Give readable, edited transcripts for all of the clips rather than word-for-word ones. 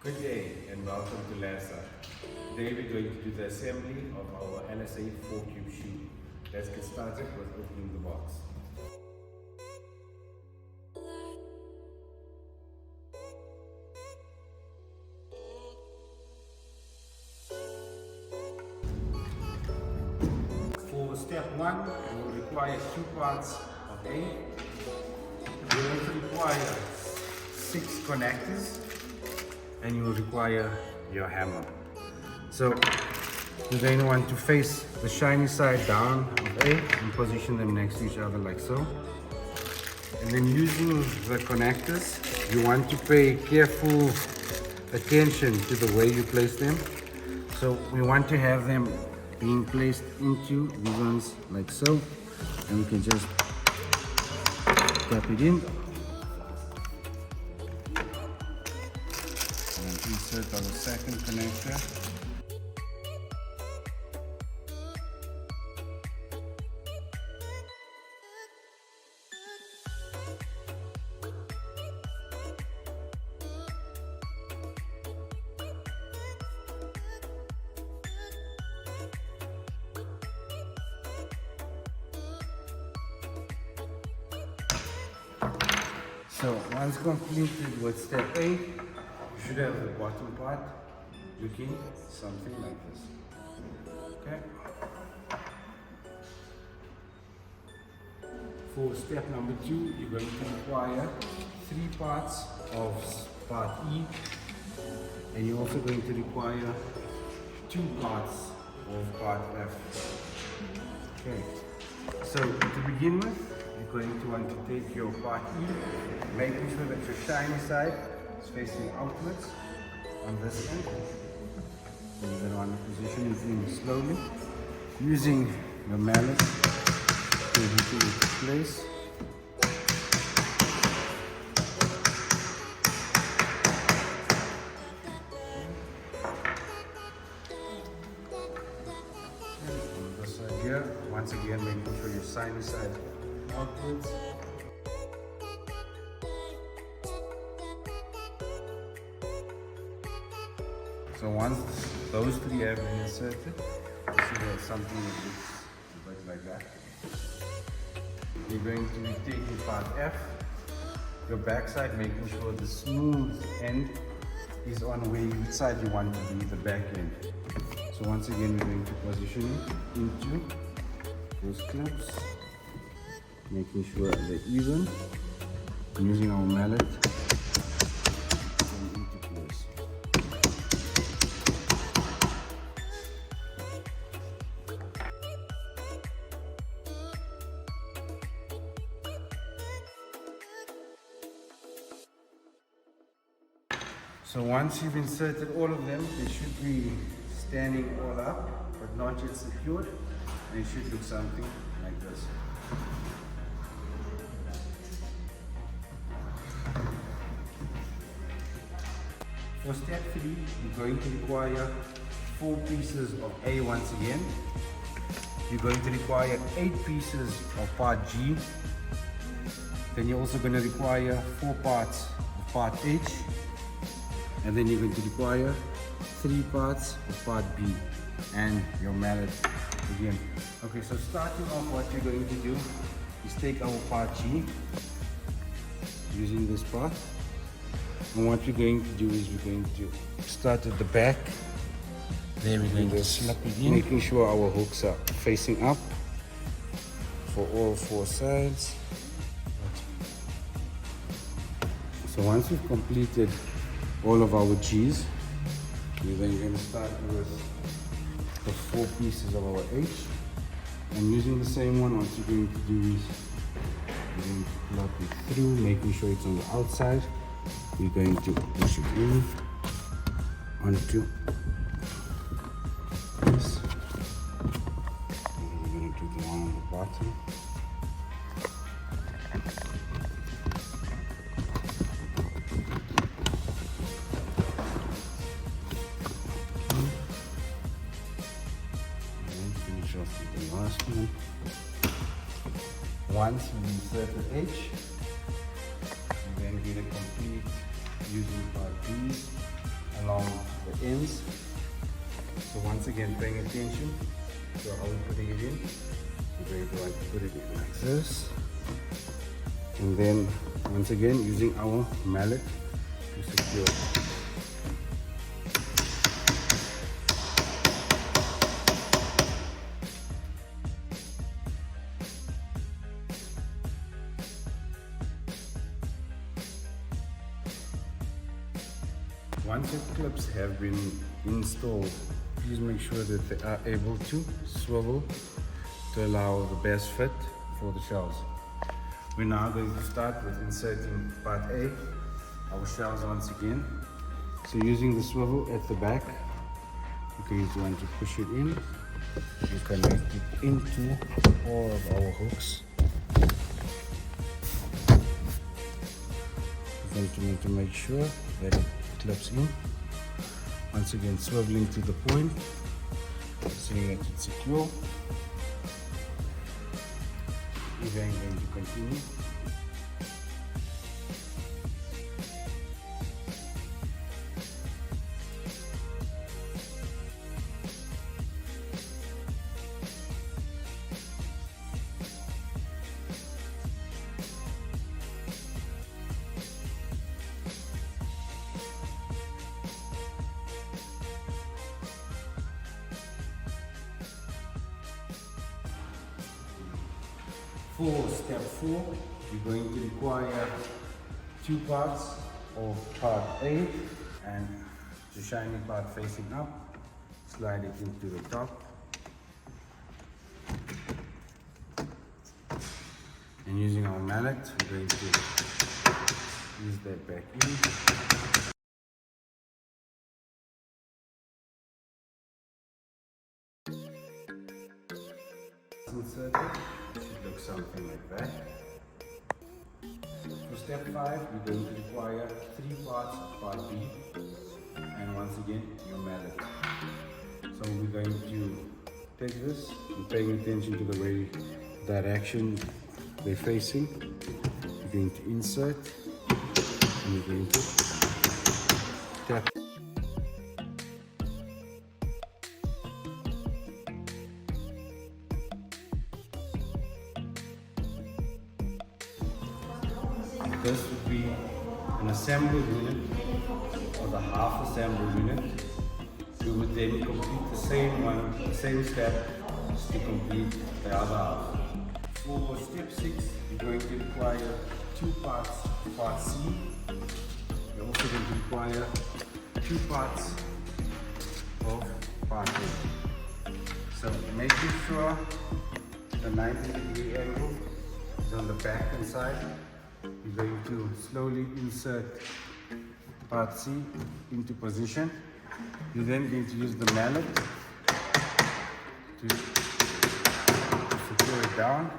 Good day and welcome to LASA. Today we're going to do the assembly of our LSA 4-cube shoe. Let's get started with opening the box. For step 1, you will require 2 parts of A. You will require 6 connectors and you will require your hammer. So you're going to want to face the shiny side down of A and position them next to each other like so. And then using the connectors, you want to pay careful attention to the way you place them. So we want to have them being placed into these ones like so, and we can just tap it in and insert our second connector. So once completed with step A, you should have the bottom part looking something like this. Okay. For step number 2, you're going to require 3 parts of part E, and you're also going to require 2 parts of part F. Okay. So to begin with, you're going to want to take your part E, making sure that your shiny side is facing outwards on this end. And you're going to want to position it in slowly, using the mallet to hit it into place. And on this side here, once again making sure your shiny side outwards. So once those 3 have been inserted, you see there's something that looks a bit like that. You're going to be taking part F, your back side, making sure the smooth end is on which side you want to be, the back end. So once again, we're going to position it into those clips, making sure they're even, using our mallet and into place. So once you've inserted all of them, they should be standing all up, but not yet secured, and it should look something like this. For step 3, you're going to require 4 pieces of A once again. You're going to require 8 pieces of part G. Then you're also going to require 4 parts of part H. And then you're going to require 3 parts of part B and your mallet again. Okay, so starting off, what you're going to do is take our part G using this part. And what we're going to do is we're going to start at the back. There we're going to slap it in, making sure our hooks are facing up for all 4 sides. So once we've completed all of our G's, we're then going to start with the 4 pieces of our H. And using the same one, what you're going to do is we're going to plug it through, making sure it's on the outside. We're going to push it in onto this. And we're going to do the one on the bottom. And finish off with the last one. Once we insert the H, we're then going to complete using part B along the ends. So once again, paying attention to how we're putting it in. We're going to want to put it in like this. And then once again, using our mallet to secure. Once your clips have been installed, please make sure that they are able to swivel to allow the best fit for the shells. We're now going to start with inserting part A, our shells once again. So using the swivel at the back, you're going to want to push it in and connect it into all of our hooks. You're going to need to make sure that it clips in. Once again, swiveling to the point, seeing that it's secure. We're then going to continue. For step 4, you're going to require 2 parts of part A, and the shiny part facing up, slide it into the top. And using our mallet, we're going to use that back in. Insert it. Should look something like that. For step 5, we're going to require 3 parts of part B, and once again your mallet. So we're going to take this and paying attention to the way direction they're facing. You're going to insert and you're going to tap. This would be an assembled unit or the half assembled unit. We would then complete the same step to complete the other half. For step 6, you're going to require 2 parts of part C. You're also going to require 2 parts of part A. So making sure the 90-degree angle is on the back and side. You're going to slowly insert part C into position. You're then going to use the mallet to secure it down.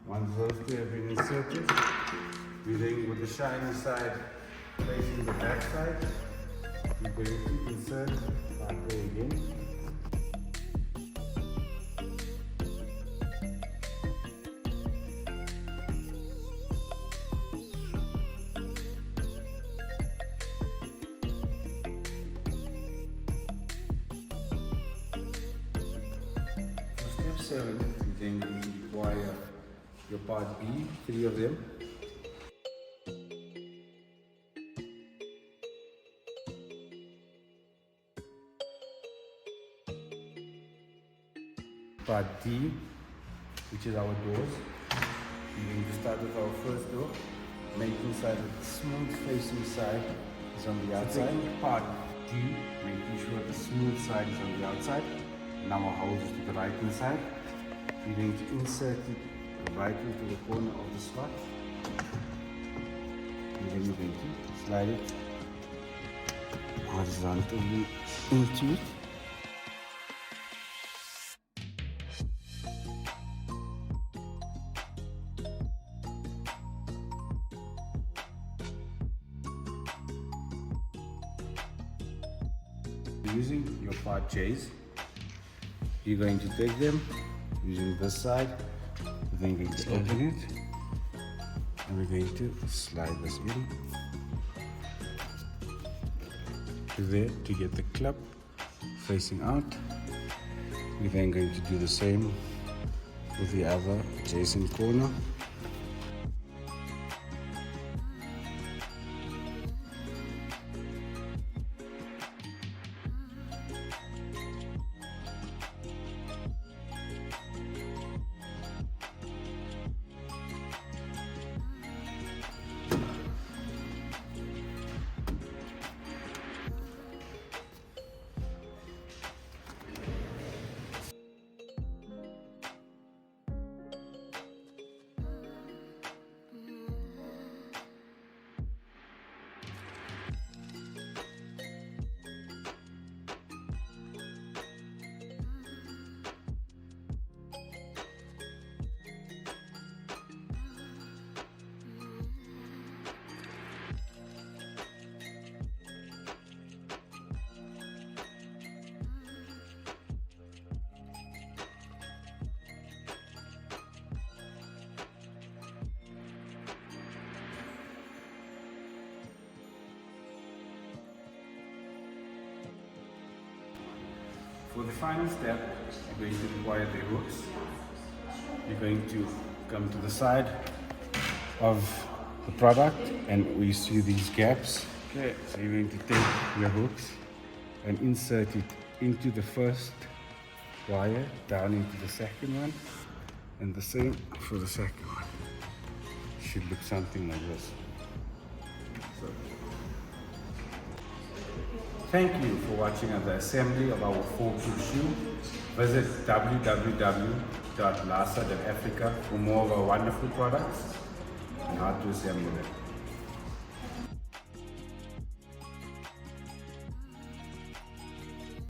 Once those 2 have been inserted, we're then with the shiny side facing the back side, we're going to insert part A again. For step 7, you're then going to require your part B, 3 of them. Part D, which is our doors. We're going to start with our first door, making sure that the smooth facing side is on the outside. So part D, making sure the smooth side is on the outside. Now our hole is to the right hand side. We're going to insert it right into the corner of the slot. And then we're going to slide it horizontally into it. Using your part J's, you're going to take them using this side then going to open it, and we're going to slide this in to there to get the clip facing out. We're then going to do the same with the other adjacent corner. For the final step, you're going to require the hooks. You're going to come to the side of the product and we see these gaps. Okay, so you're going to take your hooks and insert it into the first wire, down into the second one, and the same for the second one. Should look something like this. So, thank you for watching the assembly of our 4-cube shoe. Visit www.lasa.africa for more of our wonderful products and how to assemble them.